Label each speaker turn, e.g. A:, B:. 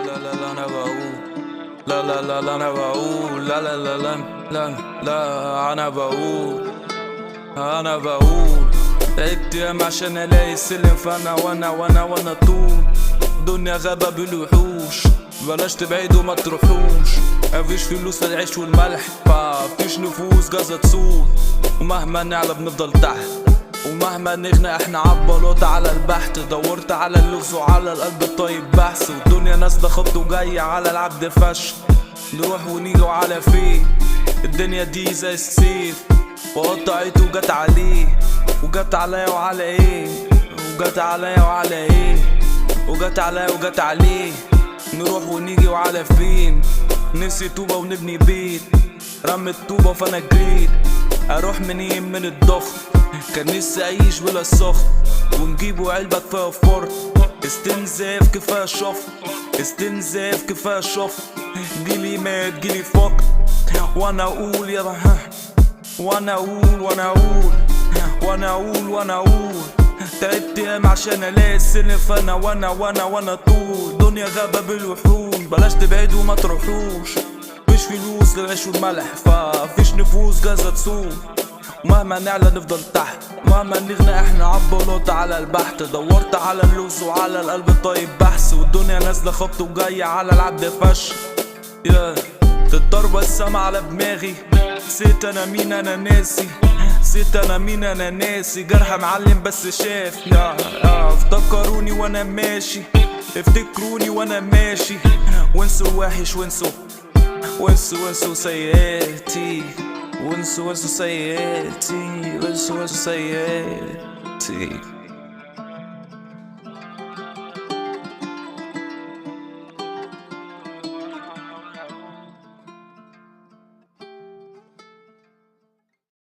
A: لا لا لا انا بقول لا لا لا لا انا بقول لا لا لا لا لا لا انا بقول تعبت ياما عشان الاقي السلم، فانا وانا طول دنيا غابة بالوحوش، بلاش تبعدوا ما تروحوش. مفيش فلوس في العيش والملح، مفيش نفوس جازة تصول، ومهما نعلى بنفضل تحت، ومهما نغنى احنا عالبلاط على البحث. دورت على اللغز وعلى القلب الطيب بحث، والدنيا نازلة خبط وجاية على العبد فش. نروح ونيجي على فين؟ الدنيا دي زي السيف، وقطعت وجت عليه وجت عليا وعلى ايه، وجت عليا وعلى ايه، وجت عليا وجت عليه. نروح ونيجي وعلى فين؟ نفسي طوبة ونبني بيت، رمي الطوبة فانا جريت. اروح منين من الضغط؟ كان نفسي اعيش بلا السخط، ونجيبوا علبة كفاية فرط. استنزاف كفاية شفط، استنزاف كفاية شفط. جيلي مات جيلي فقر، وانا اقول يا بها، وانا اقول وانا اقول وانا اقول وانا اقول تعبت ياما عشان الاقي السلم، فانا وانا طول دنيا غابة بالوحوش، بلاش تبعدوا ما تروحوش. مفيش فلوس للعيش والملح، فمفيش نفوس جازة تصول، ومهما نعلى نفضل تحت، ومهما نغنى احنا عالبلاط على البحث. دورت على اللغز وعلى القلب الطيب بحث، والدنيا نازلة خبط وجاية على العبد فش. تتضرب السما على دماغي، نسيت انا مين انا ناسي، نسيت انا مين انا ناسي. جرح معلم بس شاف، افتكروني وانا ماشي، افتكروني وانا ماشي. وانسوا وحش وانسوا سيئاتي، وانسوا سيئاتي، وانسوا سيئاتي.